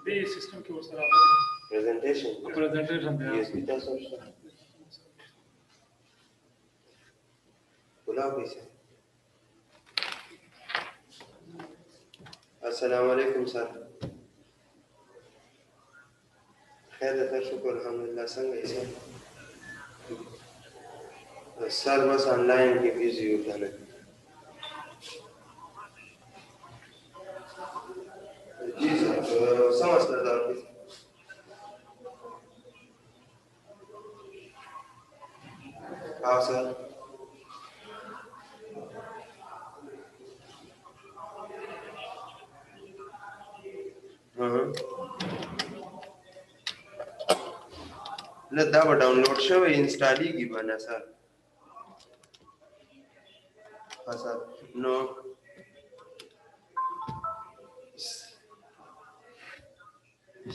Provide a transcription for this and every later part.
دې سیستم کې وسره presentation دی USB تاسو شته بلا پیسه السلام علیکم سر خیر ده شکر الحمدلله څنګه یې سر بس آنلاین کې بیزی یو کنه جی سر څه مسله ده हाँ sir دا به ډاونلوډ شوی انسټالیږي به نه سر ها سر نو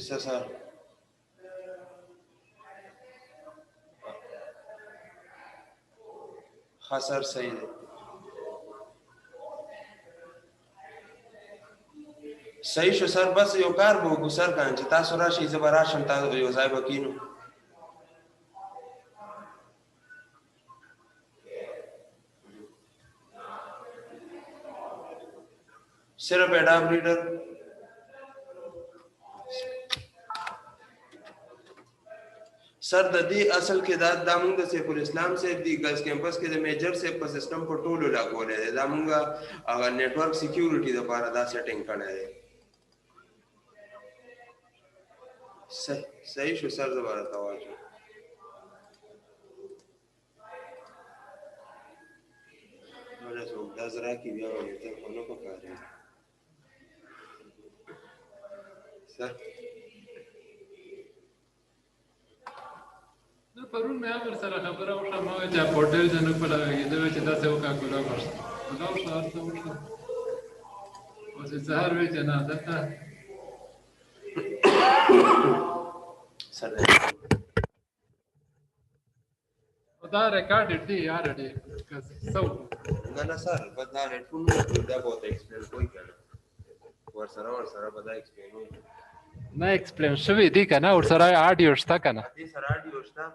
سر ها سر صحیح دی صحیح شو سر بس یو کار به وکړو سر کنه چې تاسو راشئ زه به راشم تاسو یو ځای به کینو صرف اډاب ریډر سر د دې اصل کې دا موږ د سیف الاسلام صاحب دی ګرلز کیمپس کې د میجر صاحب په سیستم په ټولو لاګولې دا موږ هغه نیټورک سکیورټي لپاره دا سیټینګ کړی دی صحیح شو سر زبر توجه مله څو د زرا کې بیا ورته په نو پکاره سر نو پرون مې امر سره خبره وکړه ما چې پورټل جنو په لګي دا چې تاسو وکړه کولا ورسته دا څه وشو او چې زهر وې چې نه دته سر دا ریکارډ دی یار دی څو نه سر بدا هډفون دا بہت ایکسپلین کوئی کنه ورسره بدا ایکسپلین نه ایکسپلین شوی دی کنه ورسره آډیو شته کنه دې سره آډیو شته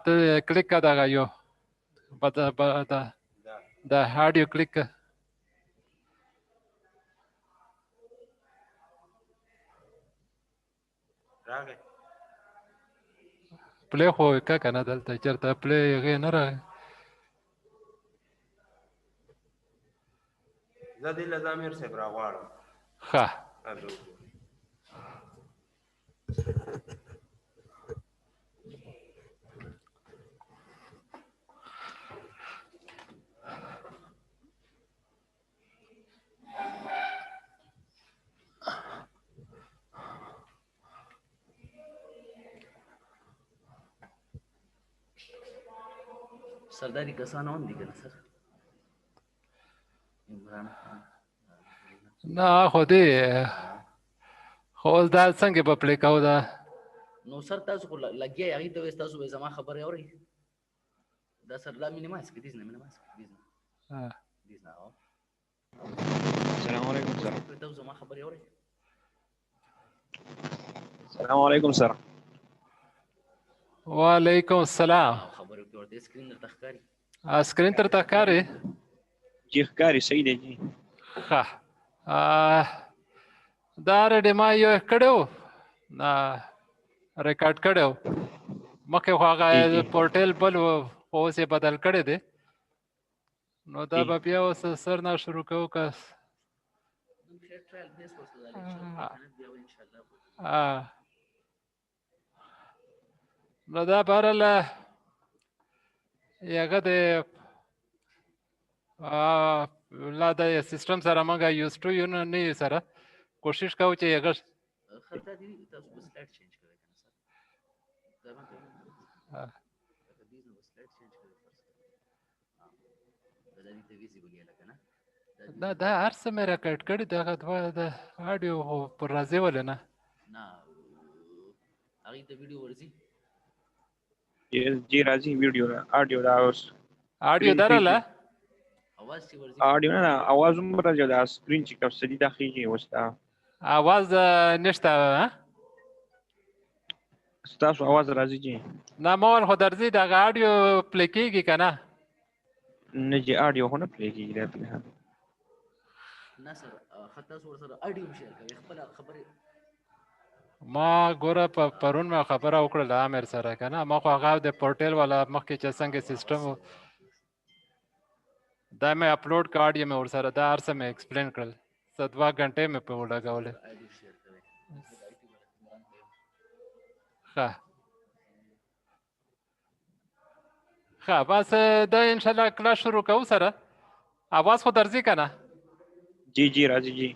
ته کلیک کړه یو بدا دا آډیو کلیک راغی پلی خو کا کنه دلته چرته پلی غي نه راغی زه دې لزامیر صاحب راغواړم ښه سرداری کسانه هم دي کنه سر عمران خان نه خو دې خو دا څنګه په پلی کاو دا نو سر تاسو خو لګیا هغه ته تاسو به زما خبره اوري دا سر لا مینیمایز کې دي نه مینیمایز کې دي نه السلام علیکم سر تاسو زما خبره اوري السلام علیکم سر وعلیکم السلام خبره ورته سکرین تر تخکاری سکرین تر تخکاری جی ښکاری صحیح دی جی ښه دا رډې ما یو کړو نه ریکارډ کړو مخکې خو هغه پورټل بل اوس یې بدل کړی دی نو دا به بیا اوس سر نه شروع کوو که نو دا بهرحاله هغه د لا د سیسټم سره موږ یوز ټو یو نه یو سره کوشش کوو چې هغه خطا دي تاسو بس سلاید چینج کړئ کنه سر دا ما کوي دې نو سلاید چینج کړئ فرست دا دې ته ویزیبل یې لکنه دا هر څه مې ریکارډ کړی دغه دوه د اډیو پر راځي ولې نه هغه ته ویډیو ورځي جی راځي ویډیو آډیو دا اوس آډیو دراله आवाज سی ورځي آډیو نه आवाज هم راځي دا سکرین چې کپ سړي داخلي وستا आवाज نشته ها؟ ستاسو आवाज راځي جی نه مول خو درځي دغه اډیو پلی کېږي که نه نه جی آډیو خو نه پلی کېږي دا فلحال نه سر خطا سره اډیو شیر کوي خپل خبرې ما ګوره په پرون مې خبره وکړله عامر سره که نه ما خو هغه د پورټل والا مخکې چې څنګه سیسټم و دا مې اپلوډ کړ اډیو مې ورسره دا هر څه مې ایکسپلین کړل څه 2 غنټې مې پې ولګولې اډیو شیر کوي ښه ښه بس دا انشاءالله کلاس شروع کوو سره اواز خو درځي که نه جی جی راځي جی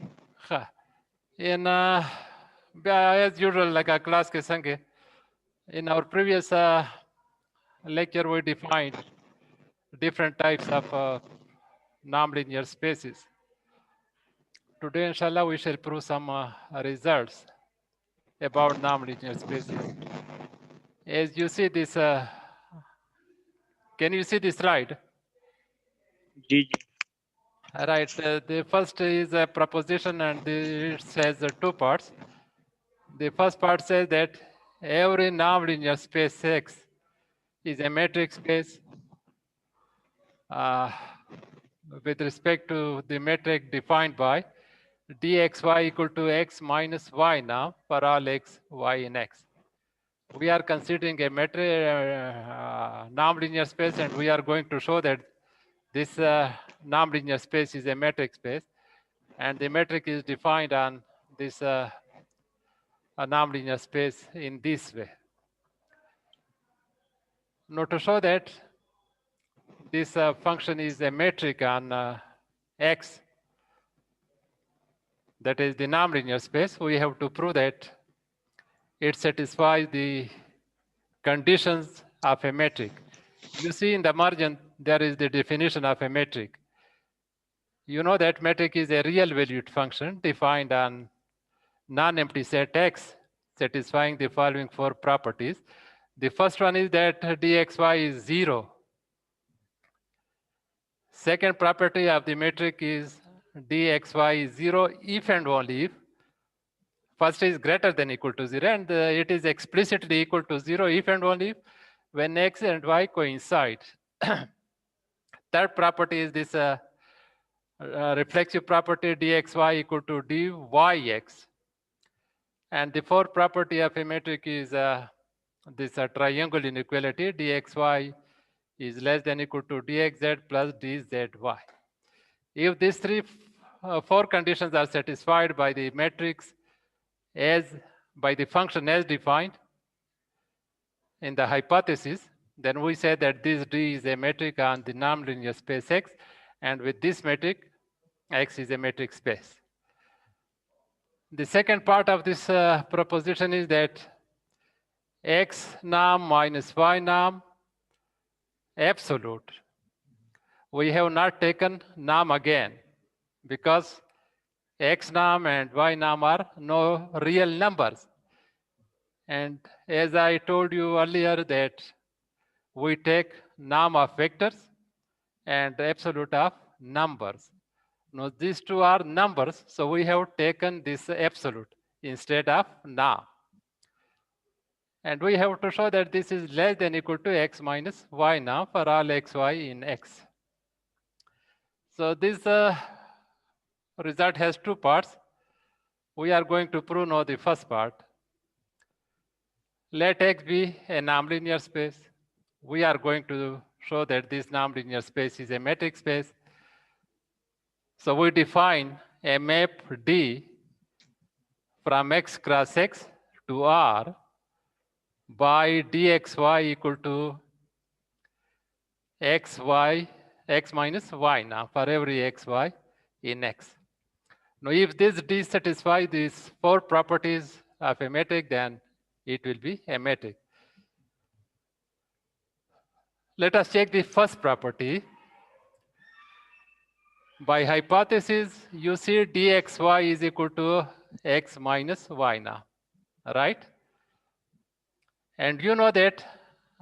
ښه in as usual like a class ke sange in our previous lecture we defined different types of non-linear spaces. Today inshallah we shall prove some results about non-linear spaces. As you see this can you see this slide? جی جی Right, the first is a proposition and it says 2 parts. The first part says that every non-linear space X is a metric space with respect to the metric defined by dxy equal to x minus y now for all x, y in x. We are considering a metric non-linear space and we are going to show that this non-linear space is a metric space and the metric is defined on this a non-linear space in this way. Now to show that this function is a metric on x, that is the non-linear space, we have to prove that it satisfies the conditions of a metric. You see in the margin, there is the definition of a metric. You know that metric is a real valued function defined on non-empty set X, satisfying the following 4 properties. The first one is that dxy is 0. Second property of the metric is dxy is 0 if and only if first is greater than equal to 0 and it is explicitly equal to 0 if and only if when x and y coincide. Third property is this reflexive property dxy equal to dyx. And the fourth property of a metric is this triangle inequality dxy is less than equal to dxz plus dzy. If these 4 conditions are satisfied by the matrix as by the function as defined in the hypothesis, then we say that this D is a metric on the non-linear space X, and with this metric, X is a metric space. The second part of this proposition is that X norm minus Y norm absolute. We have not taken norm again because X norm and Y norm are no real numbers. And as I told you earlier that we take norm of vectors and absolute of numbers. Now these 2 are numbers, so we have taken this absolute instead of norm. And we have to show that this is less than equal to x minus y now for all xy in x. So this result has 2 parts. We are going to prove now the first part. Let x be a nonlinear space. We are going to show that this nonlinear space is a metric space. So we define a map D from x cross x to R by dxy equal to x minus y now for every xy in x. Now if this D satisfies these 4 properties of a metric, then it will be a metric. Let us check the first property. By hypothesis, you see dxy is equal to x minus y now, right? And you know that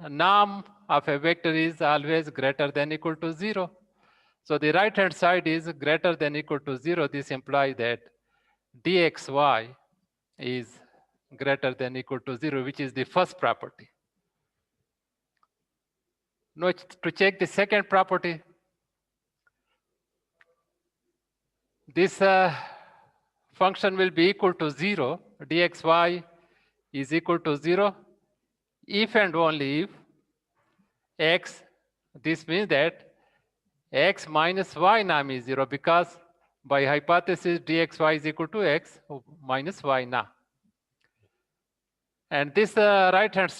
norm of a vector is always greater than equal to 0. So the right hand side is greater than equal to 0. This implies that dxy is greater than equal to 0, which is the first property. Now to check the second property, this function will be equal to 0, dxy is equal to 0 if and only if x, this means that x minus y now is 0, because by hypothesis dxy is equal to x minus y now. And this right hand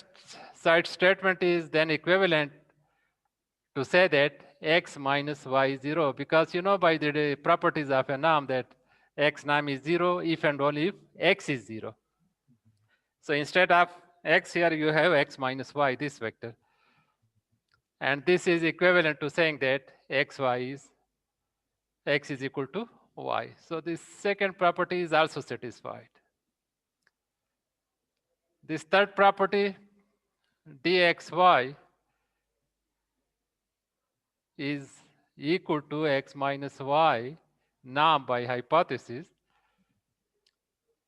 side statement is then equivalent to say that x minus y is 0, because you know by the properties of a norm that x norm is 0 if and only if x is 0. So instead of x here you have x minus y, this vector. And this is equivalent to saying that x is equal to y. So this second property is also satisfied. This third property, dxy is equal to x minus y norm by hypothesis.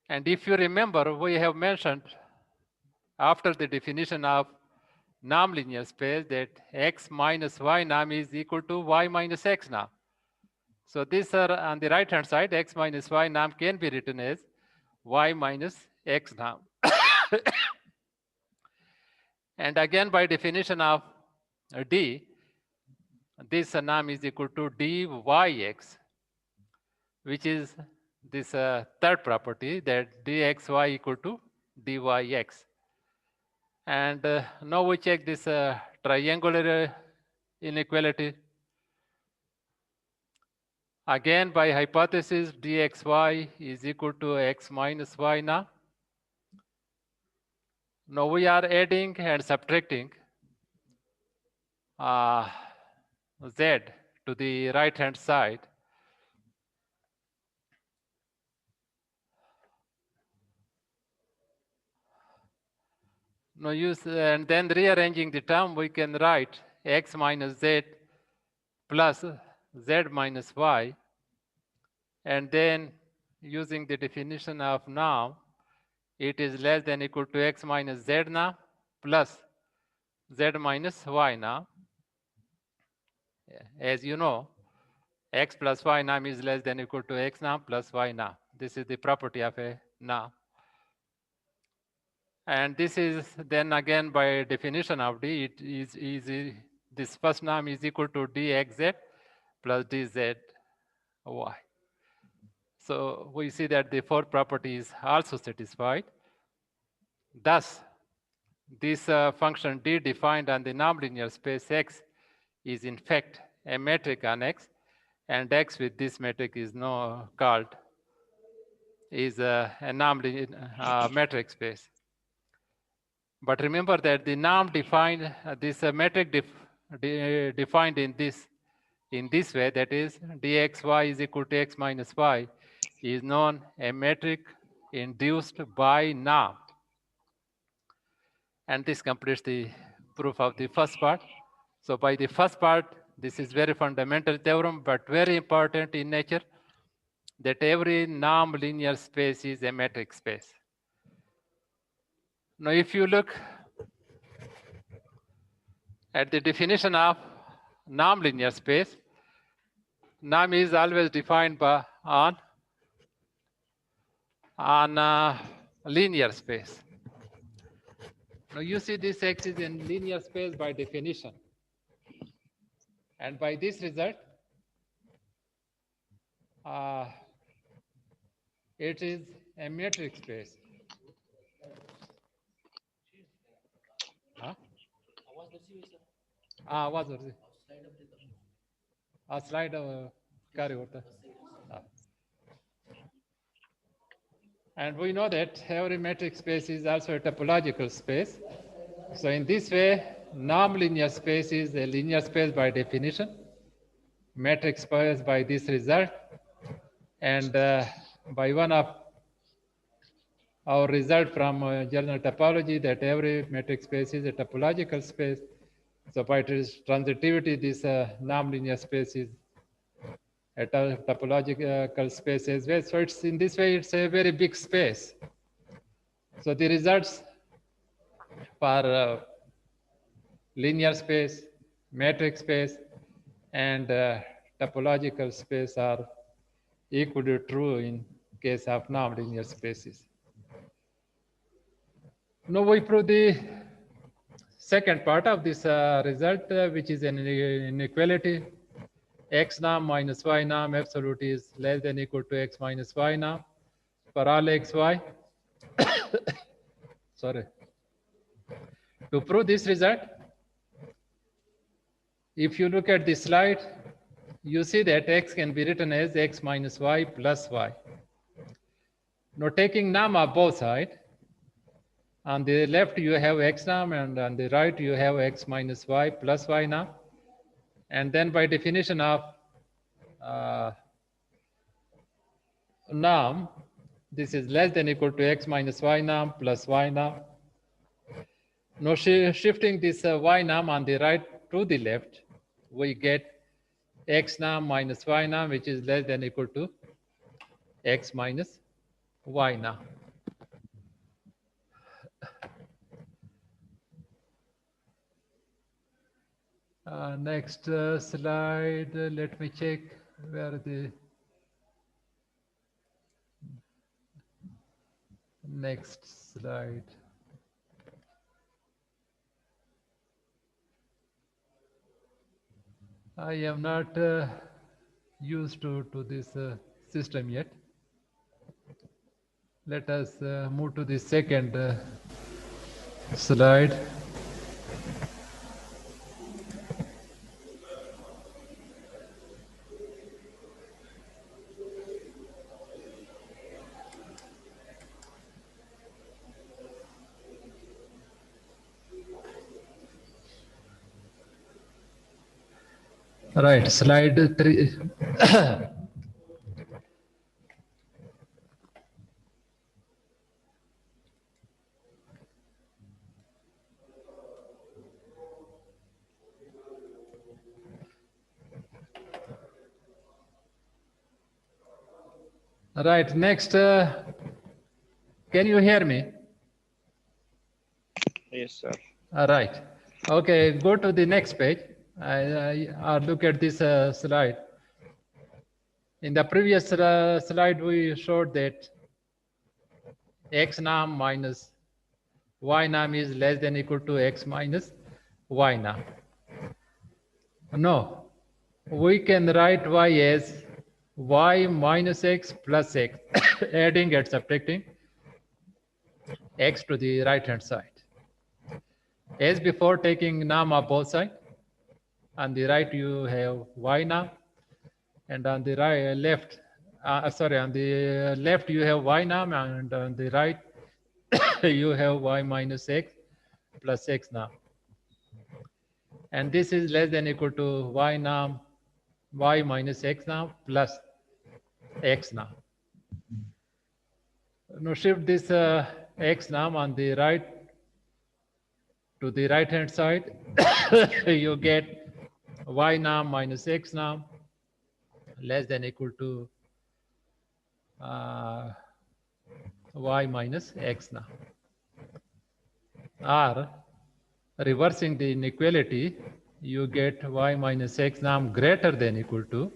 And if you remember, we have mentioned after the definition of norm-linear space that x minus y norm is equal to y minus x norm. So this on the right hand side, x minus y norm can be written as y minus x norm. And again, by definition of d, this norm is equal to dyx, which is this third property, that dxy equal to dyx. And now we check this triangular inequality. Again, by hypothesis, dxy is equal to x minus y now. Now we are adding and subtracting z to the right hand side. Now and then rearranging the term, we can write x minus z plus z minus y, and then using the definition of now, it is less than equal to x minus z now plus z minus y now. As you know, x plus y now is less than equal to x now plus y now. This is the property of a now. And this is then again by definition of d, it is this first norm is equal to dxz plus dzy. So we see that the fourth property is also satisfied. Thus, this function d defined on the norm-linear space x is in fact a metric on x, and x with this metric is now called is a norm metric space. But remember that the norm defined this metric defined in this way, that is dxy is equal to x minus y, is known a metric induced by norm. And this completes the proof of the first part. So by the first part, this is very fundamental theorem, but very important in nature, that every norm linear space is a metric space. Now if you look at the definition of norm linear space, norm is always defined by on linear space. Now you see this x is in linear space by definition. And by this result, it is a metric space. Slide carry over. And we know that every metric space is also a topological space. So in this way, norm-linear space is a linear space by definition, metric space by this result, and by one of our result from general topology that every metric space is a topological space. So by transitivity, this norm-linear space is a topological space as well. So it's in this way, it's a very big space. So the results for linear space, matrix space, and topological space are equally true in case of nonlinear spaces. Now we prove the second part of this result, which is an inequality. X norm minus y norm absolute is less than equal to x minus y norm for all xy. Sorry. To prove this result, if you look at the slide, you see that x can be written as x minus y plus y. Now taking norm of both sides, on the left you have x norm and on the right you have x minus y plus y norm. And then by definition of norm, this is less than equal to x minus y norm plus y norm. Now shifting this y norm on the right to the left, we get x norm minus y norm, which is less than equal to x minus y norm. Next slide, let me check where the next slide. I am not used to this system yet. Let us move to the second slide. Right, slide 3. Right, next, can you hear me? Yes, sir. All right. Okay, go to the next page. I look at this slide. In the previous slide, we showed that x norm minus y norm is less than equal to x minus y norm. No, we can write y as y minus x plus x, adding and subtracting x to the right hand side. As before, taking norm of both sides. On the right you have y norm, and on the right left, on the left you have y norm, and on the right you have y minus x plus x norm. And this is less than equal to y norm, y minus x norm plus x norm. Now shift this x norm on the right to the right hand side. You get y norm minus x norm less than equal to y minus x norm. Or reversing the inequality, you get y minus x norm greater than equal to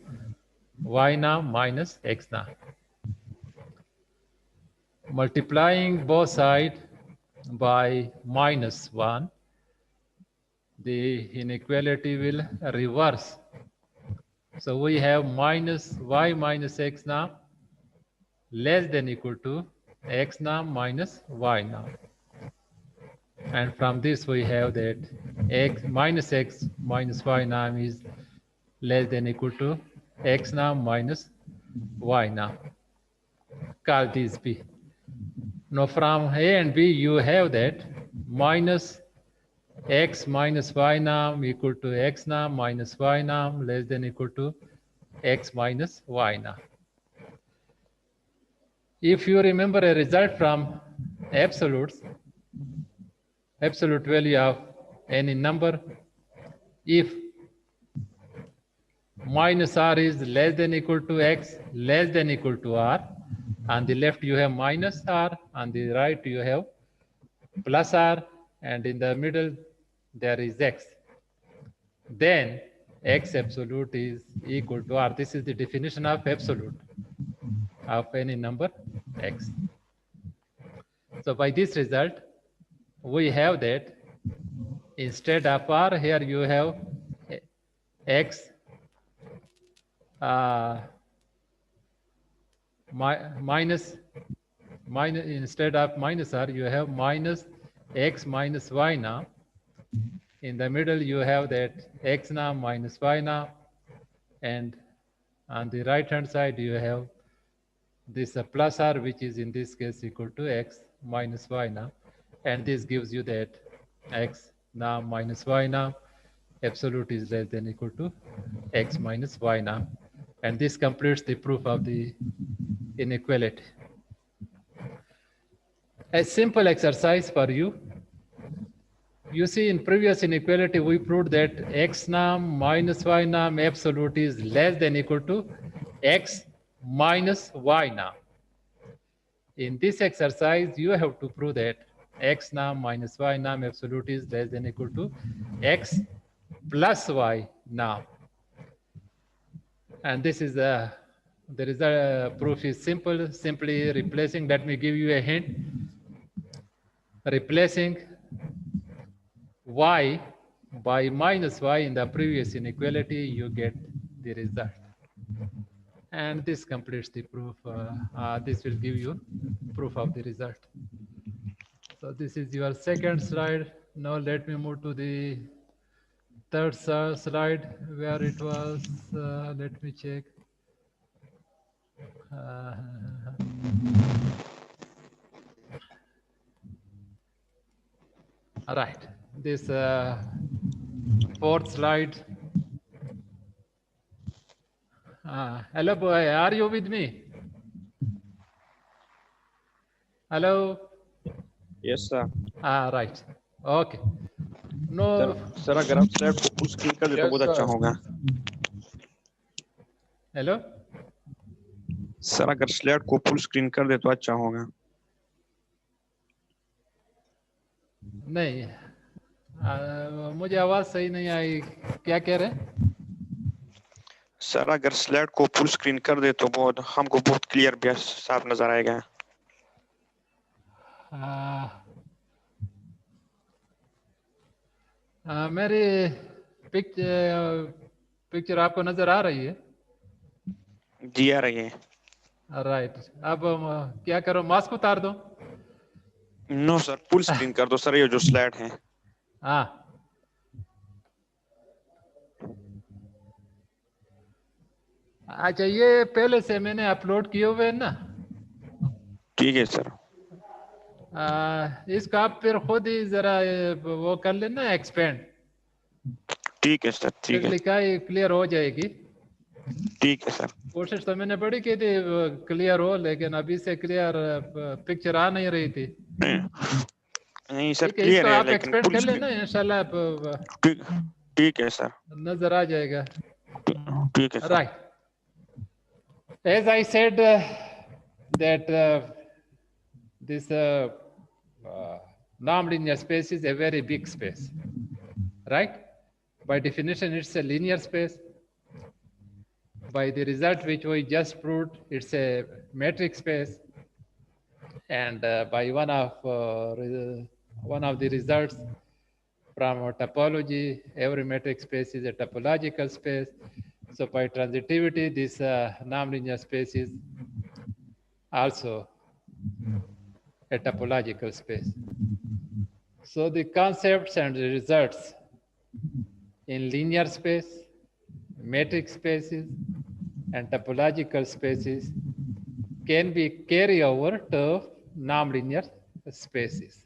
y norm minus x norm. Multiplying both sides by minus 1, the inequality will reverse. So we have minus y minus x norm less than equal to x norm minus y norm. And from this we have that x minus y norm is less than equal to x norm minus y norm. Call this B. Now from A and B you have that minus x minus y norm equal to x norm minus y norm less than equal to x minus y norm. If you remember a result from absolute value of any number, if minus r is less than equal to x, less than equal to r. On the left you have minus r, on the right you have plus r, and in the middle there is x. Then x absolute is equal to r. This is the definition of absolute of any number x. So by this result, we have that instead of r, here you have x minus instead of minus r, you have minus x minus y now. In the middle, you have that x now minus y now. And on the right hand side, you have this plus r, which is in this case equal to x minus y now. And this gives you that x now minus y now. Absolute is less than equal to x minus y now. And this completes the proof of the inequality. A simple exercise for you. You see, in previous inequality, we proved that x norm minus y norm absolute is less than equal to x minus y norm. In this exercise, you have to prove that x norm minus y norm absolute is less than equal to x plus y norm. And this is the result proof is simple, simply replacing. Let me give you a hint. Replacing y by minus y in the previous inequality, you get the result. And this completes the proof. This will give you proof of the result. So this is your second slide. Now let me move to the third slide where it was. Let me check. All right. This fourth slide. Hello, boy. Are you with me? Hello. Yes, sir. Right. Okay. No. Sir अगर आप slide को full screen कर दे तो बहुत अच्छा होगा. Hello sir अगर slide को फुल स्क्रीन कर दे तो अच्छा होगा. नहीं मुझे आवाज सही नहीं आई. क्या कह रहे हैं? सर अगर स्लाइड को फुल स्क्रीन कर दे तो हमको बहुत क्लियर भी साफ नजर आएगा. मेरी पिक्चर आपको नजर आ रही है? जी आ रही है. राइट. अब क्या करो, मास्क उतार दो? नो सर, फुल स्क्रीन कर दो सर, ये जो स्लाइड है. हाँ. अच्छा, ये पहले से मैंने अपलोड किए हुए हैं ना? ठीक है सर. इसको आप फिर खुद ही जरा वो कर लेना, एक्सपेंड. ठीक है सर. ठीक है. लिखा है क्लियर हो जाएगी. ठीक है सर. कोशिश तो मैंने बड़ी की थी क्लियर हो, लेकिन अभी से क्लियर पिक्चर आ नहीं रही थी. नहीं सर, क्लियर है, आप लेकिन एक्सपेंड कर लेना, इंशाल्लाह ठीक है सर, नजर आ जाएगा. ठीक है sir. Right. As I said that this non-linear space is a very big space, right? By definition, it's a linear space. By the result which we just proved, it's a metric space. And by one of the results from topology, every metric space is a topological space. So by transitivity, this non-linear space is also a topological space. So the concepts and the results in linear space, metric spaces, and topological spaces can be carried over to non-linear spaces.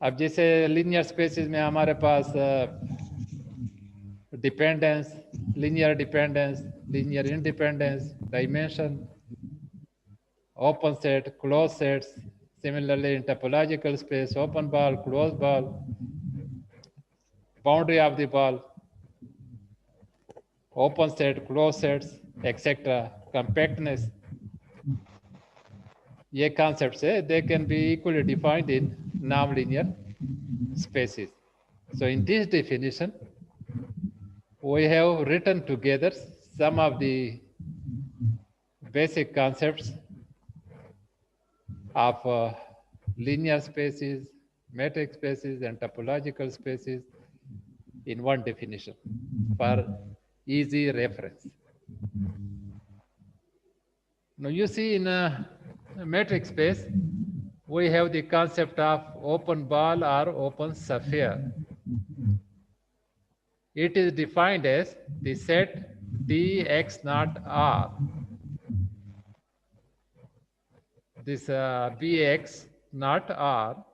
अब जैसे linear spaces में हमारे पास dependence, linear dependence, linear independence, dimension, open set, closed sets. Similarly, in topological space, open ball, closed ball, boundary of the ball. open set, closed sets, etc. Compactness. ये concepts they can be equally defined in nonlinear spaces. So in this definition, we have written together some of the basic concepts of linear spaces, metric spaces, and topological spaces in one definition for easy reference. Now you see in a metric space, we have the concept of open ball or open sphere. It is defined as the set dx naught r. This bx naught r,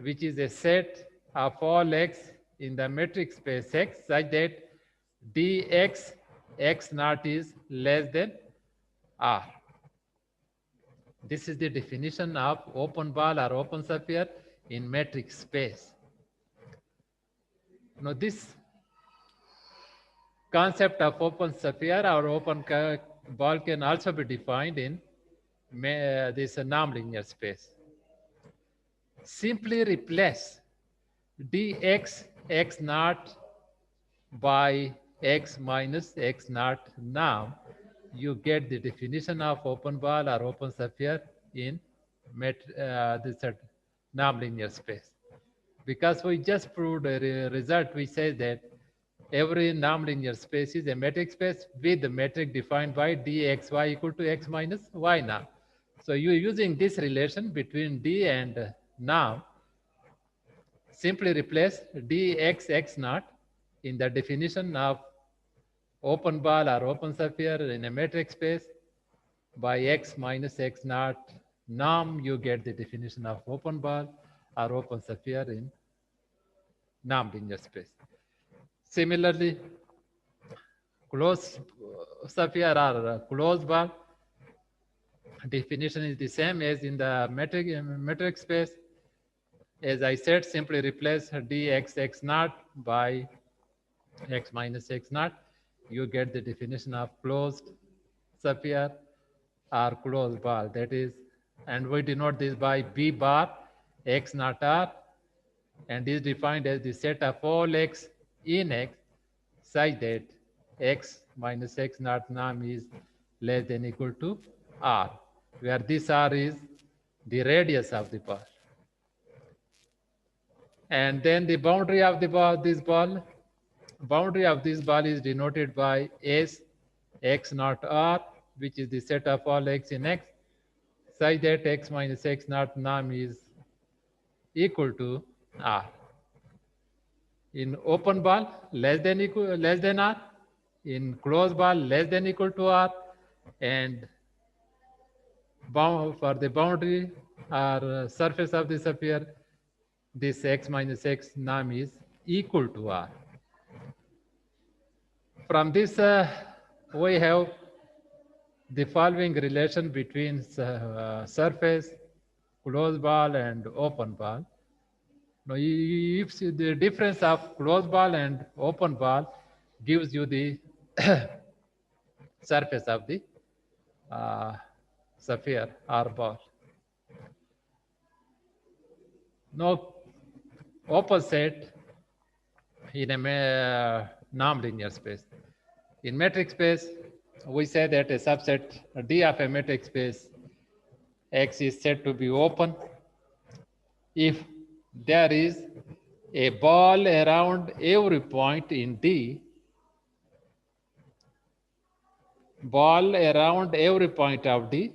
which is a set of all x in the metric space x such that dx x naught is less than r. This is the definition of open ball or open sphere in metric space. Now this concept of open sphere or open ball can also be defined in this nonlinear space. Simply replace dx x naught by x minus x naught. Now you get the definition of open ball or open sphere in this nonlinear space. Because we just proved a result which says that every nonlinear space is a metric space with the metric defined by dxy equal to x minus y now. So you're using this relation between d and now. Simply replace dx x naught in the definition of open ball or open sphere in a metric space by x minus x naught. Now you get the definition of open ball or open sphere in nonlinear space. Similarly, closed sphere or closed ball definition is the same as in the metric space. As I said, simply replace dx x naught by x minus x naught. You get the definition of closed sphere or closed ball. That is, and we denote this by b bar x naught r, and is defined as the set of all x in x such that x minus x naught norm is less than equal to r, where this r is the radius of the ball. And then the boundary of the ball, boundary of this ball is denoted by s x naught r, which is the set of all x in x, such that x minus x naught norm is equal to r. In open ball, less than r. In closed ball, less than equal to r. And for the boundary or surface of the sphere, this x minus x norm is equal to r. From this, we have the following relation between surface, closed ball, and open ball. Now, if the difference of closed ball and open ball gives you the surface of the sphere or ball. Now, opposite in a nonlinear space. In metric space, we say that a subset D of a metric space X is said to be open if there is a ball around every point in D, ball around every point of D,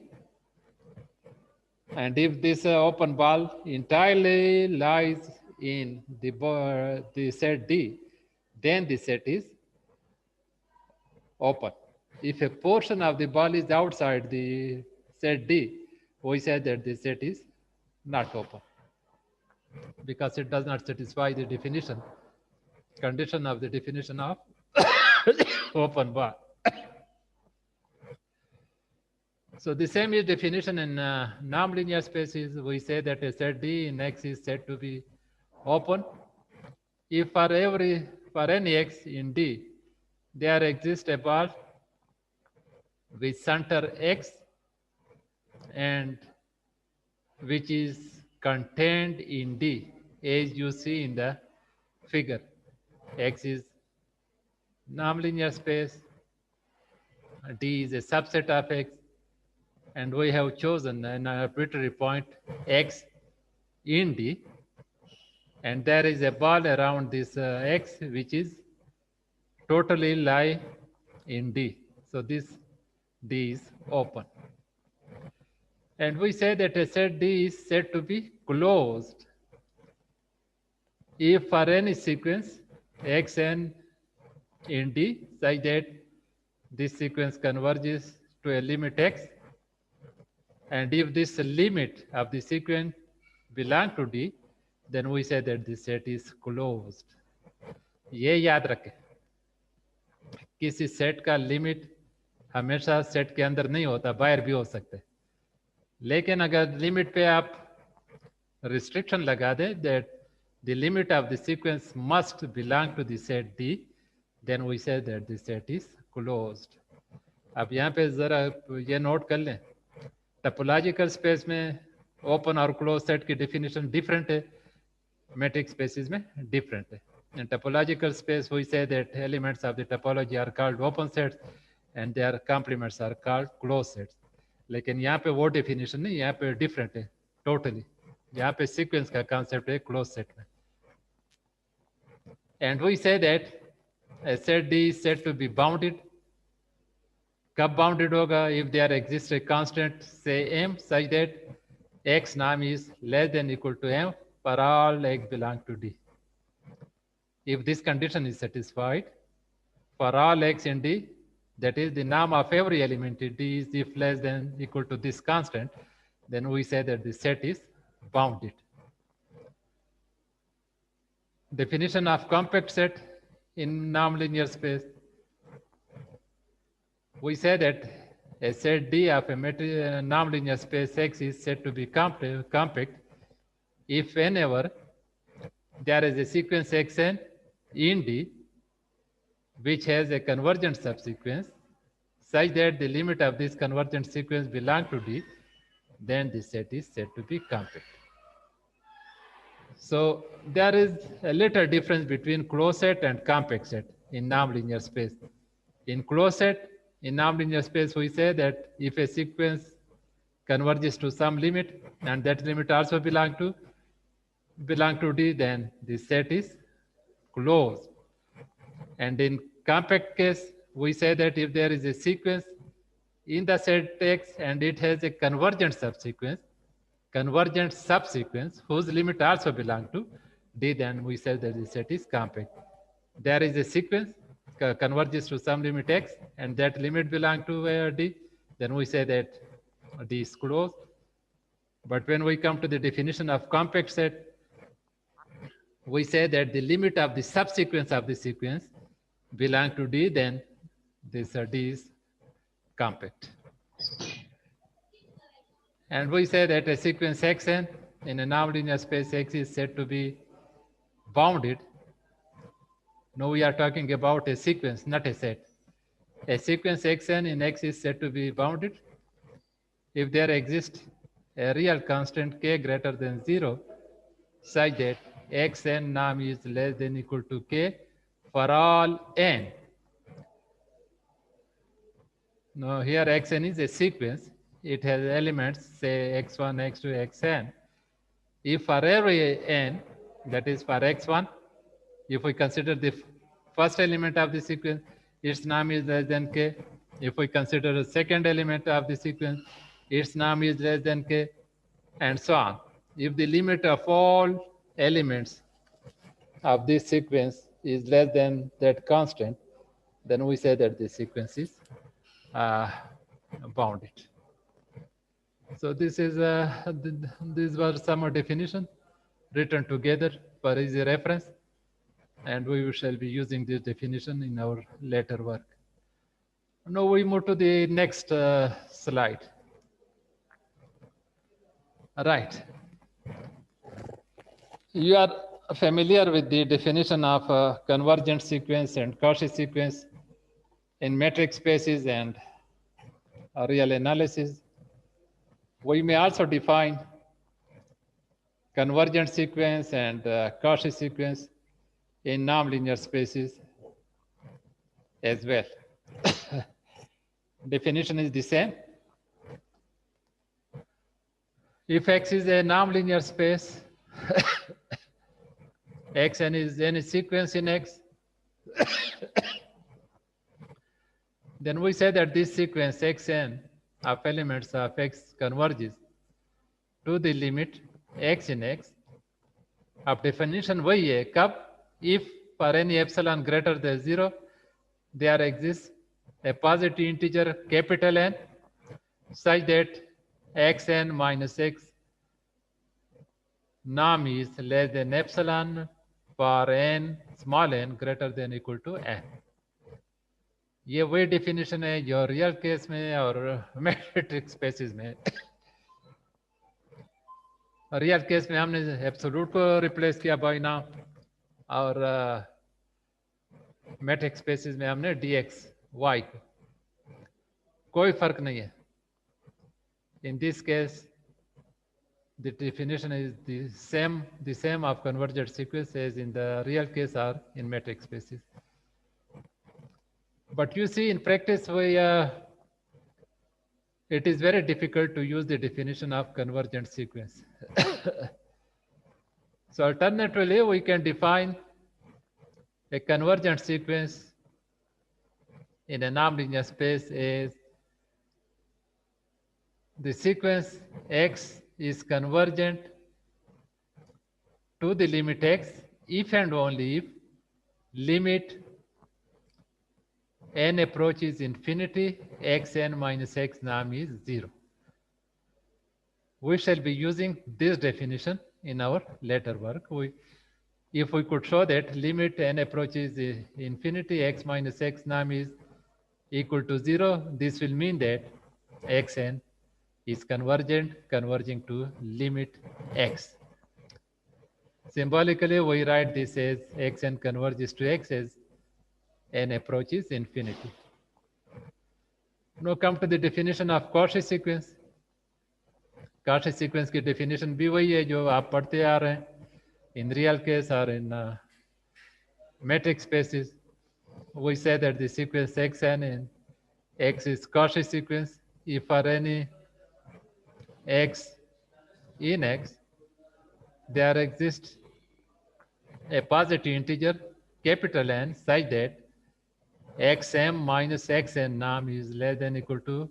and if this open ball entirely lies in the set D, then the set is open. If a portion of the ball is outside the set D, we say that the set is not open because it does not satisfy the condition of the definition of open ball. So the same is definition in nonlinear spaces. We say that a set D in X is said to be open if for any X in D, there exists a ball with center X and which is contained in D, as you see in the figure. X is nonlinear space, D is a subset of X, and we have chosen an arbitrary point X in D, and there is a ball around this X which is totally lie in D. So this D is open. And we say that a set D is said to be closed if for any sequence xn in D such that this sequence converges to a limit x, and if this limit of the sequence belong to D, then we say that the set is closed. ये याद रखें, किसी set का limit हमेशा set के अंदर नहीं होता, बाहर भी हो सकता है. लेकिन अगर लिमिट पे आप रिस्ट्रिक्शन लगा दे that the limit of the sequence must belong to the set D, then we say that the set is closed. अब यहाँ पे जरा ये नोट कर लें, टोपोलॉजिकल स्पेस में ओपन और क्लोज सेट की डेफिनेशन डिफरेंट है, मैट्रिक्स स्पेसिस में डिफरेंट है. In topological space, we say that elements of the topology are called open sets and their complements are called closed sets. लेकिन यहाँ पे वो डेफिनेशन नहीं, यहाँ पे डिफरेंट है टोटली. यहाँ पे सीक्वेंस का कॉन्सेप्ट है क्लोज सेट में. And we say that a set D is said to be bounded. कब बाउंडेड होगा? If there exist a constant say m such that x नाम is less than equal to m for all x belong to D. If this condition is satisfied for all x in D, that is the norm of every element in D is if less than equal to this constant, then we say that the set is bounded. Definition of compact set in nonlinear space. We say that a set D of a nonlinear space X is said to be compact if whenever there is a sequence Xn in D which has a convergent subsequence such that the limit of this convergent sequence belong to D, then the set is said to be compact. So there is a little difference between closed set and compact set in nonlinear space. In closed set, in nonlinear space, we say that if a sequence converges to some limit and that limit also belong to D, then the set is closed. And in compact case, we say that if there is a sequence in the set X and it has a convergent subsequence whose limit also belong to D, then we say that the set is compact. There is a sequence converges to some limit X and that limit belong to D, then we say that D is closed. But when we come to the definition of compact set, we say that the limit of the subsequence of the sequence belong to D, then this D is compact. And we say that a sequence Xn in a nonlinear space X is said to be bounded. Now we are talking about a sequence, not a set. A sequence Xn in X is said to be bounded if there exists a real constant k greater than 0 such that Xn norm is less than equal to k for all n. Now here Xn is a sequence. It has elements, say x1, x2, xn. If for every n, that is for x1, if we consider the first element of the sequence, its norm is less than k. If we consider the second element of the sequence, its norm is less than k, and so on. If the limit of all elements of this sequence is less than that constant, then we say that the sequence is bounded. So this is these were some definition written together for easy reference, and we shall be using this definition in our later work. Now we move to the next slide. Right. You are familiar with the definition of convergent sequence and Cauchy sequence in matrix spaces and real analysis. We may also define convergent sequence and Cauchy sequence in nonlinear spaces as well. Definition is the same. If X is a nonlinear space, Xn is any sequence in X, then we say that this sequence Xn of elements of X converges to the limit X in X of definition Y cup if for any epsilon greater than 0, there exists a positive integer capital N such that Xn minus X norm is less than epsilon for n small n greater than equal to n. ये वही definition है जो real case में और matrix spaces में. Real case में हमने absolute को रिप्लेस किया बाय नाउ और मैट्रिक्स स्पेसिस में हमने dx y को. कोई फर्क नहीं है. In this case, the definition is the same of convergent sequence as in the real case or in matrix spaces. But you see, in practice, it is very difficult to use the definition of convergent sequence. So alternatively, we can define a convergent sequence in a nonlinear space as the sequence X is convergent to the limit X if and only if limit n approaches infinity, xn minus x norm is 0. We shall be using this definition in our later work. If we could show that limit n approaches infinity, x minus x norm is equal to 0, this will mean that xn is converging to limit x. Symbolically, we write this as xn converges to x as n approaches infinity. Now come to the definition of Cauchy sequence. Cauchy sequence की definition भी वही है जो आप पढ़ते आ रहे हैं in real case or in matrix spaces. We say that the sequence xn in X is Cauchy sequence if for any x in X there exists a positive integer capital N such that xm minus xn norm is less than equal to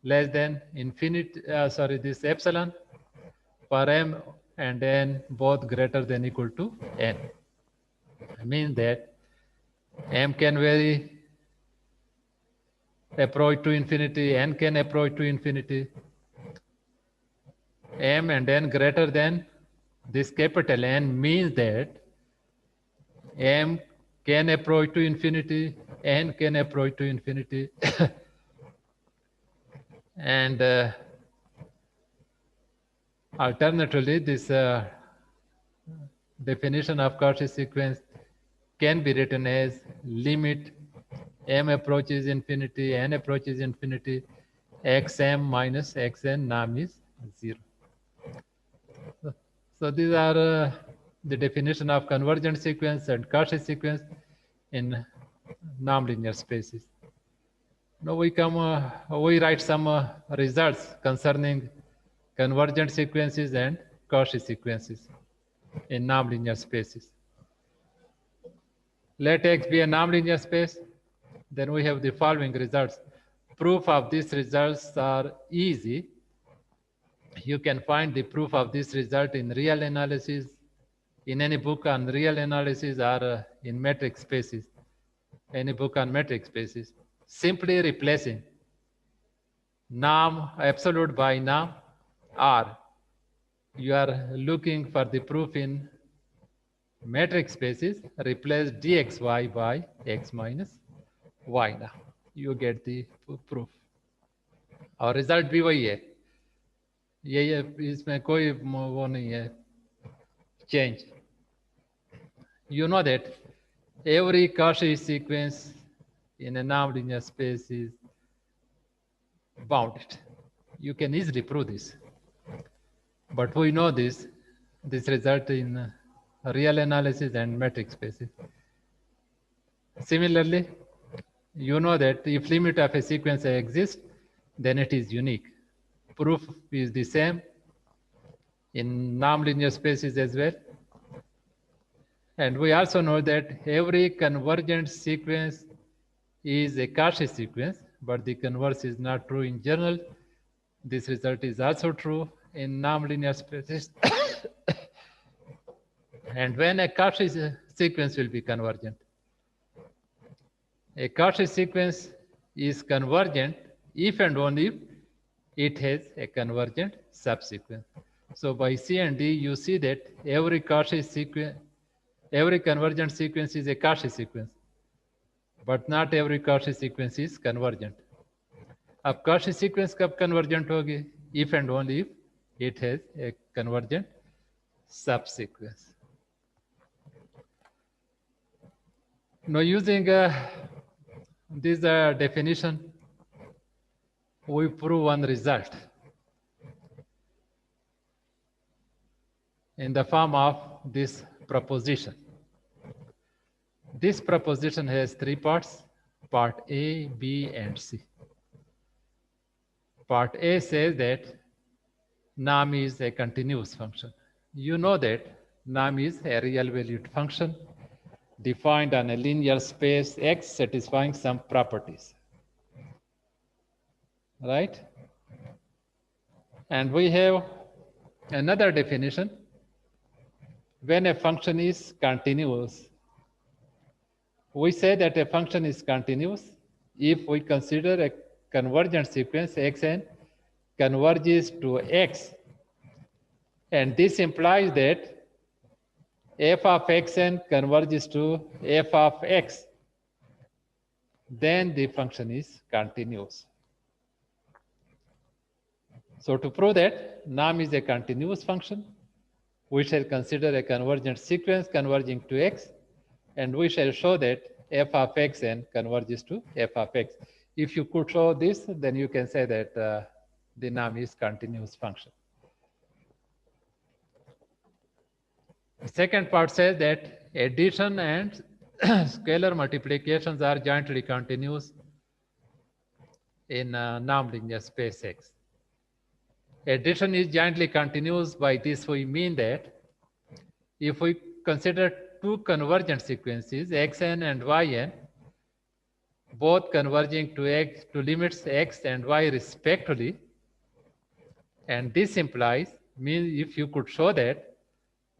less than infinity, this epsilon for m and n both greater than equal to n. I mean that m can vary approach to infinity, n can approach to infinity, m and n greater than this capital N means that m can approach to infinity, n can approach to infinity, and alternatively, this definition of Cauchy sequence can be written as limit m approaches infinity, n approaches infinity, xm minus xn norm is 0. So these are the definition of convergent sequence and Cauchy sequence in nonlinear spaces. Now we write some results concerning convergent sequences and Cauchy sequences in nonlinear spaces. Let X be a nonlinear space, then we have the following results. Proof of these results are easy. You can find the proof of this result in real analysis, in any book on real analysis or in matrix spaces, any book on matrix spaces. Simply replacing norm absolute by norm, or you are looking for the proof in matrix spaces, replace dxy by x minus y. Now you get the proof. और result भी वही है, यही है, इसमें कोई वो नहीं है change. You know that every Cauchy sequence in a nonlinear space is bounded. You can easily prove this. But we know this results in real analysis and metric spaces. Similarly, you know that if limit of a sequence exists, then it is unique. Proof is the same in nonlinear spaces as well. And we also know that every convergent sequence is a Cauchy sequence, but the converse is not true in general. This result is also true in nonlinear spaces. And when a Cauchy sequence will be convergent? A Cauchy sequence is convergent if and only if it has a convergent subsequence. So by C and D, you see that every Cauchy sequence, every convergent sequence is a Cauchy sequence, but not every Cauchy sequence is convergent. अब Cauchy sequence कब convergent होगी? If and only if it has a convergent subsequence. Now using this definition, we prove one result in the form of this proposition. This proposition has three parts, part A, B, and C. Part A says that NAM is a continuous function. You know that NAM is a real valued function defined on a linear space X satisfying some properties, right? And we have another definition. When a function is continuous, we say that a function is continuous if we consider a convergent sequence Xn converges to X. And this implies that f of Xn converges to f of X. Then the function is continuous. So to prove that NAM is a continuous function, we shall consider a convergent sequence converging to X, and we shall show that f of Xn converges to f of X. If you could show this, then you can say that the NAM is continuous function. The second part says that addition and scalar multiplications are jointly continuous in nonlinear space X. Addition is jointly continuous. By this we mean that if we consider two convergent sequences, Xn and Yn, both converging to X to limits X and Y respectively, and this implies, means if you could show that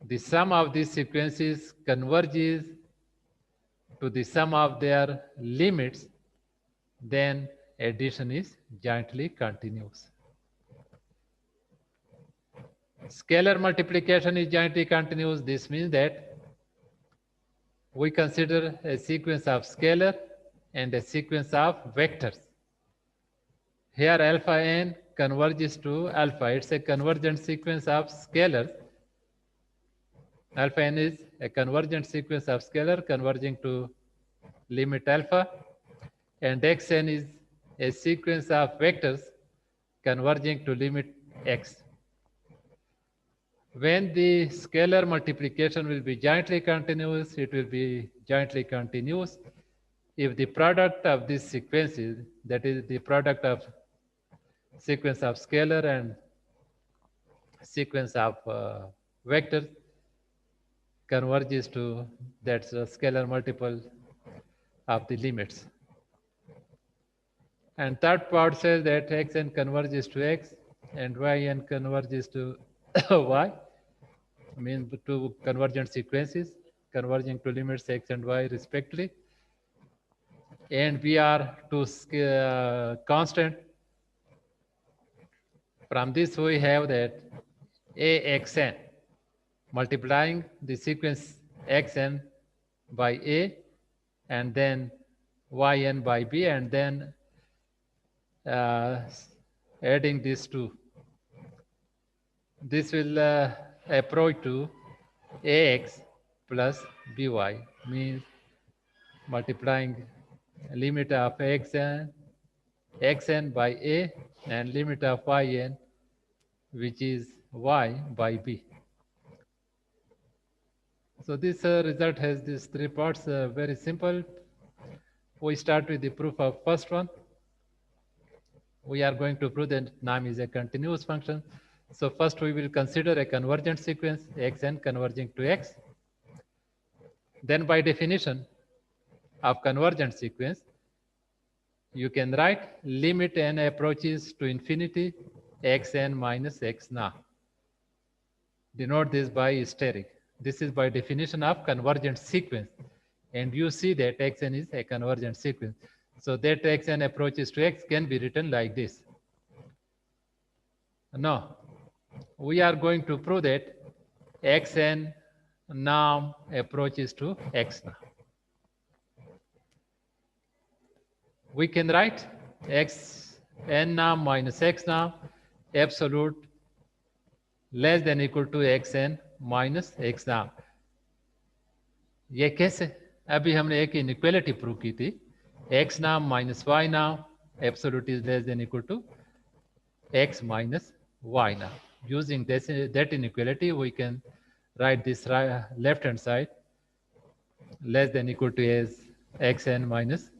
the sum of these sequences converges to the sum of their limits, then addition is jointly continuous. Scalar multiplication is jointly continuous. This means that we consider a sequence of scalar and a sequence of vectors. Here alpha n converges to alpha. It's a convergent sequence of scalars. Alpha n is a convergent sequence of scalar converging to limit alpha, and xn is a sequence of vectors converging to limit x. When the scalar multiplication will be jointly continuous, it will be jointly continuous if the product of these sequences, that is the product of sequence of scalar and sequence of vectors, converges to that's a scalar multiple of the limits. And third part says that xn converges to x and yn converges to y, means two convergent sequences converging to limits x and y respectively. And we are to constant. From this we have that axn multiplying the sequence xn by a and then yn by b, and then adding these two. This will approach to ax plus by, means multiplying limit of xn by a and limit of yn, which is y by b. So this result has these three parts, very simple. We start with the proof of first one. We are going to prove that NAM is a continuous function. So first we will consider a convergent sequence, xn converging to x. Then by definition of convergent sequence, you can write limit n approaches to infinity xn minus x now. Denote this by asterisk. This is by definition of convergent sequence. And you see that xn is a convergent sequence. So that xn approaches to x can be written like this. Now, we are going to prove that xn norm approaches to x now. We can write x n norm minus x norm absolute less than equal to xn minus x norm. ये कैसे? अभी हमने एक inequality prove की थी, x norm minus y norm absolute is less than equal to x minus y norm. Using this, that inequality, we can write this left hand side less than equal to as xn minus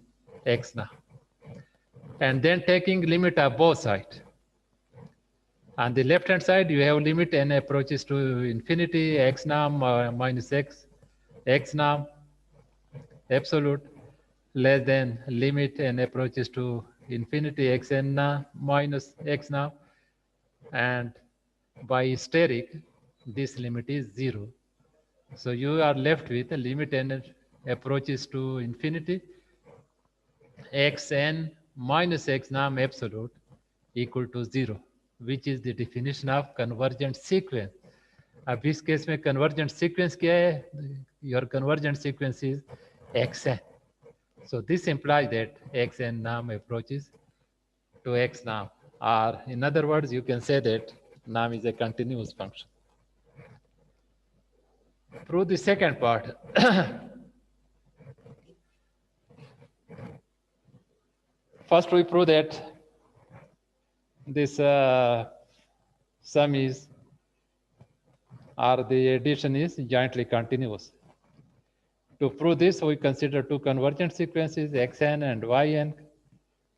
x norm. And then taking limit of both sides. On the left hand side, you have limit n approaches to infinity x norm minus x norm absolute less than limit n approaches to infinity xn norm minus x norm, and by asterisk this limit is 0. So you are left with a limit n approaches to infinity xn minus x norm absolute equal to 0, which is the definition of convergent sequence. अब इस case में convergent sequence क्या है? Your convergent sequence is xn. So this implies that xn norm approaches to x norm, or in other words, you can say that norm is a continuous function. Prove the second part. First, we prove that this sum is, or the addition is jointly continuous. To prove this, we consider two convergent sequences, xn and yn,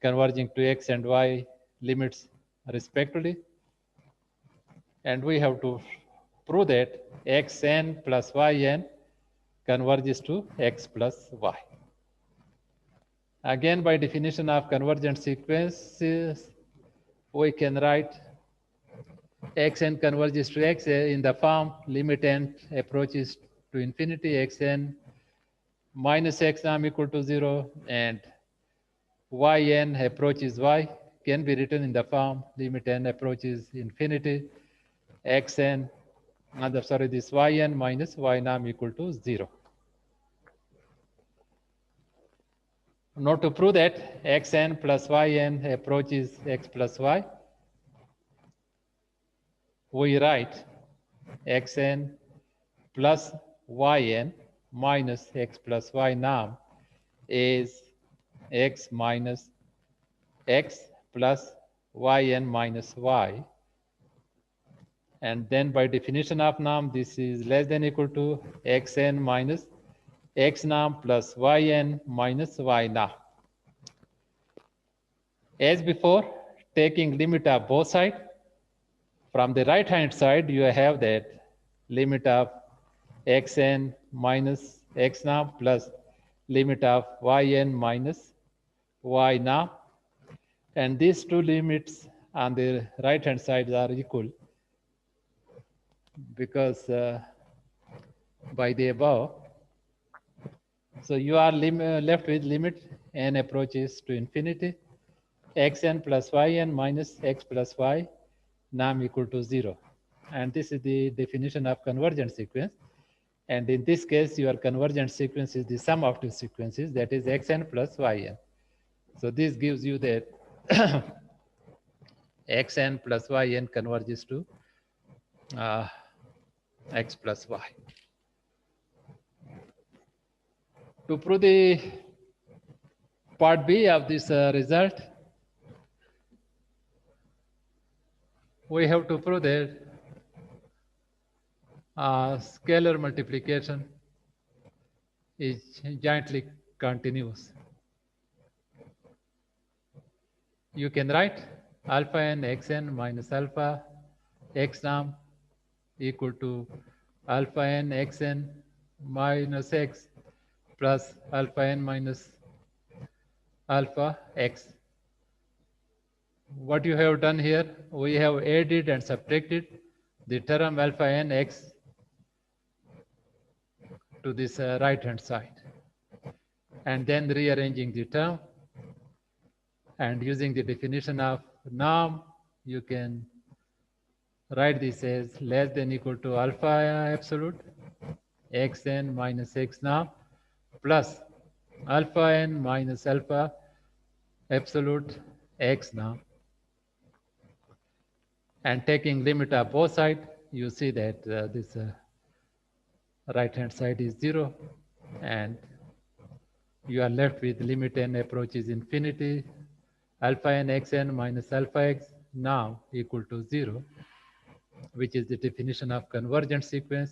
converging to x and y limits respectively. And we have to prove that xn plus yn converges to x plus y. Again, by definition of convergent sequences, we can write xn converges to x in the form limit n approaches to infinity xn minus x norm equal to 0, and yn approaches y can be written in the form limit n approaches infinity xn, this yn minus y norm equal to 0. Now to prove that xn plus yn approaches x plus y, we write xn plus yn minus x plus y norm is x minus x plus yn minus y. And then by definition of norm, this is less than equal to xn minus x norm plus yn minus y norm. As before, taking limit of both sides, from the right hand side, you have that limit of xn minus x norm plus limit of yn minus y norm. And these two limits on the right hand side are equal, because by the above. So you are left with limit n approaches to infinity xn plus yn minus x plus y norm equal to 0. And this is the definition of convergent sequence. And in this case, your convergent sequence is the sum of two sequences, that is xn plus yn. So this gives you that xn plus yn converges to x plus y. To prove the part B of this result, we have to prove that scalar multiplication is jointly continuous. You can write alpha n xn minus alpha x norm equal to alpha n xn minus x plus alpha n minus alpha x. What you have done here, we have added and subtracted the term alpha n x to this right hand side, and then rearranging the term and using the definition of norm, you can write this as less than equal to alpha absolute xn minus x norm plus alpha n minus alpha absolute x norm. And taking limit of both sides, you see that this right hand side is 0, and you are left with limit n approaches infinity, alpha n xn minus alpha x now equal to 0, which is the definition of convergent sequence.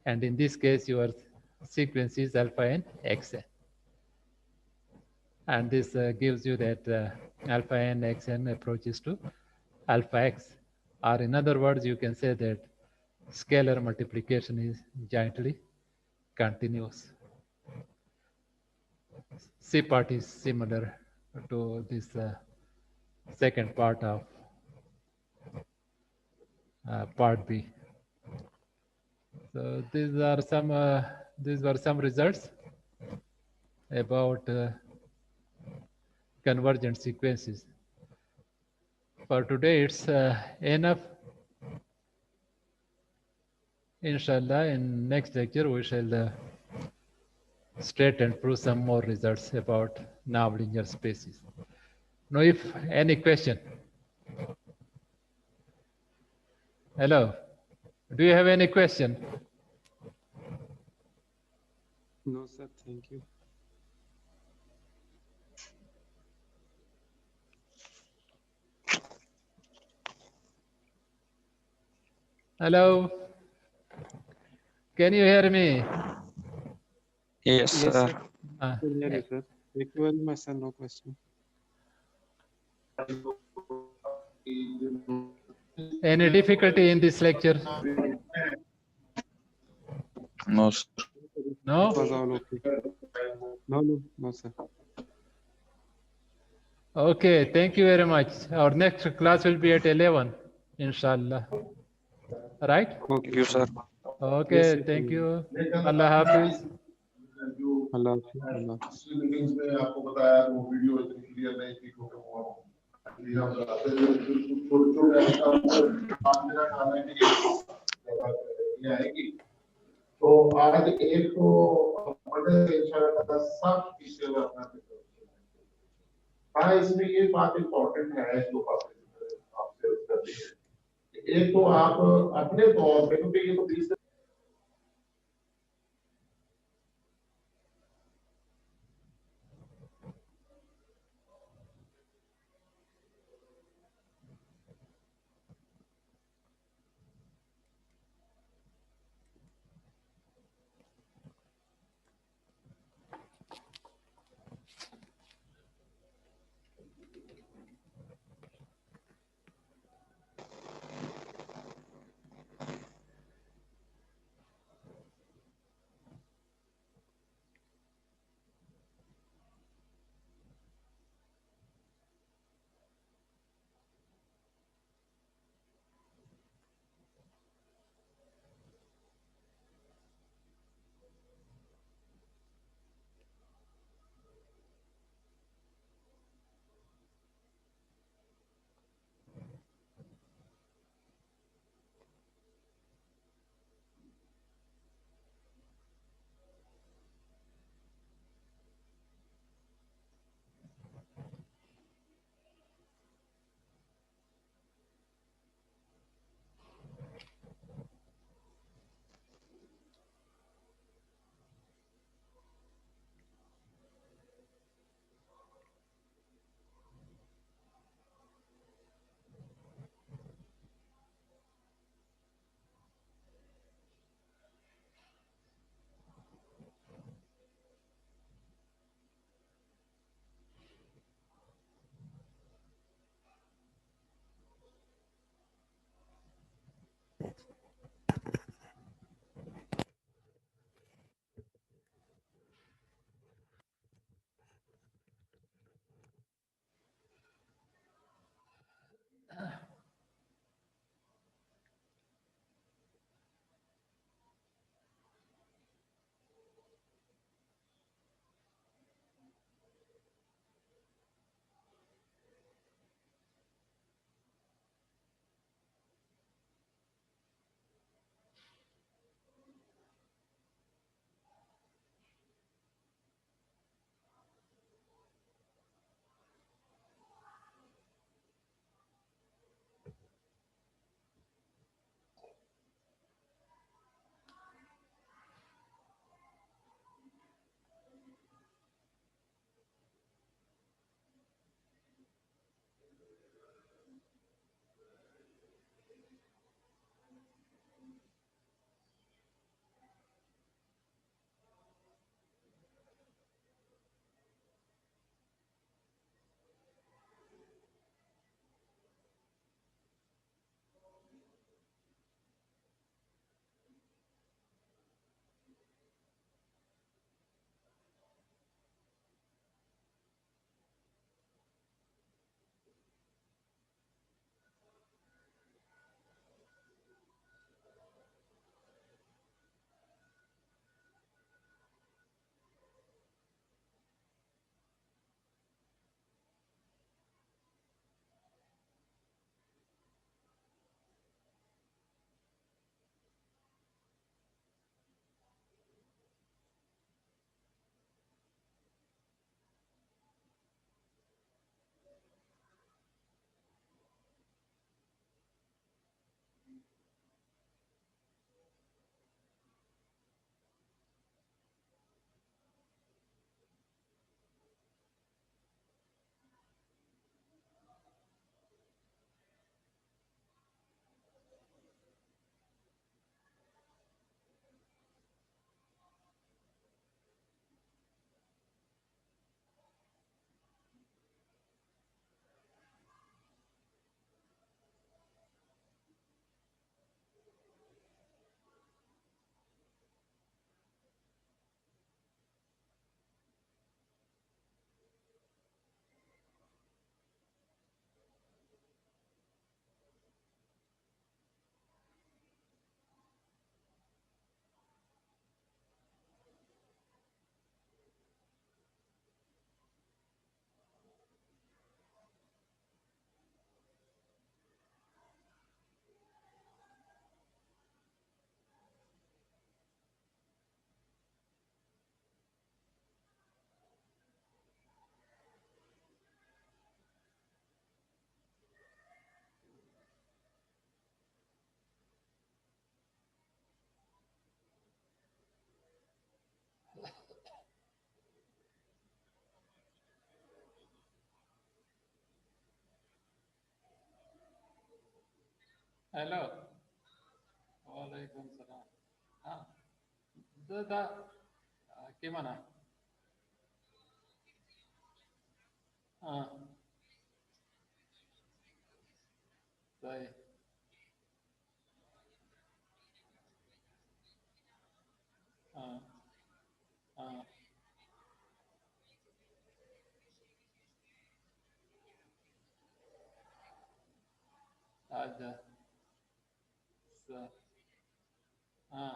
And in this case, your sequence is alpha n xn. And this gives you that alpha n xn approaches to alpha x. Or in other words, you can say that scalar multiplication is jointly continuous. C part is similar to this second part of part B. So these were some results about convergent sequences. For today, it's enough. Inshallah, in next lecture, we shall state and prove some more results about nonlinear spaces. Now, if any question. Hello, do you have any question? No, sir, thank you. Hello, can you hear me? Yes, Yes, sir. sir. I can hear you, sir. Thank you very much, sir. No question. Any difficulty in this lecture? No, sir. No? It was all okay. No, sir. Okay, thank you very much. Our next class will be at 11, inshallah. Right? Okay, You, sir. Okay, Yes, sir. thank you. Allah Hafiz. Allah Hafiz. Allah Hafiz. पिछली meetings में आपको बताया वो video इतनी clear नहीं थी क्योंकि वो अभी हम बताते हैं छोटे छोटे काम मेरा काम है कि ये आएगी तो आज एक तो बड़े इंशाल्लाह सब इसे अपना हाँ इसमें ये बात इम्पोर्टेंट है जो बात आपसे करनी है एक तो आप अपने तौर पे क्योंकि ये तो 20 हेलो वालेकुम सलाम हाँ دا के माना हाँ सही हाँ हाँ अच्छा हाँ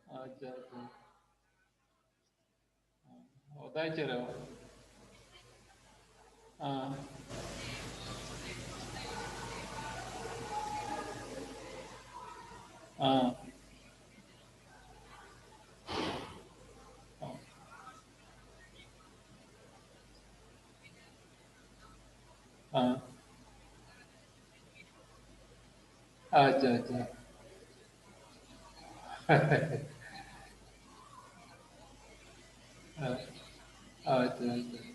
अच्छा अच्छा उदाई चले हो हाँ हाँ हाँ अच्छा अच्छा अच्छा अच्छा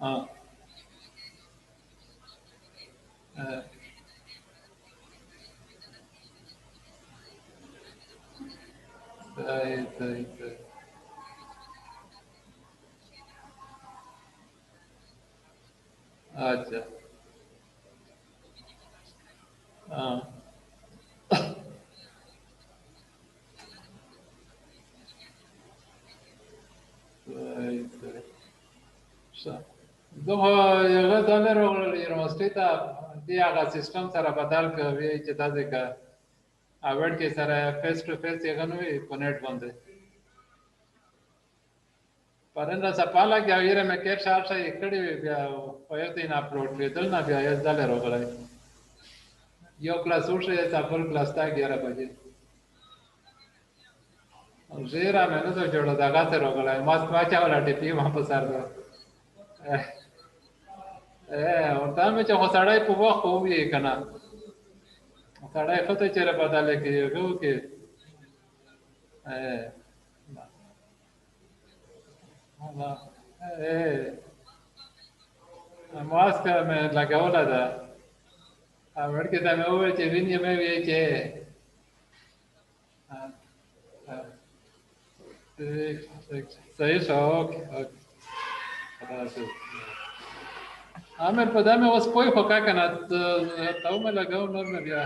हाँ सही सही सही अच्छा हाँ सही सही دغه یو دلر یونیورسيټي ته دی هغه سیستم سره بدل کوي چې تاسو کا اوړ کې سره فیس ټو فیس یې غنوي په نت باندې پرنده سپاله کې اویره مې کې شار شي کړي بیا په یو دین اپلوډ کړل نه بیا یې دلر وغړای یو کلاس وشه تاسو کلاس تا 11 بجې زیرا مې نو جوړه دغه ته وغړای ما سپاچا ولا ټي ما په سر ده ورته مې چې خو سړی په وخت ووي کنه سړی خته چیرې بدل کې یو کې ماسک مې لګوله ده ورکې ته مې وویل چې وینې مې وی چې صحیح شو اوکې اوکې خدا حافظ عامر په دا مې اوس پوه خو کا کنه ته مې لګاو نور مې بیا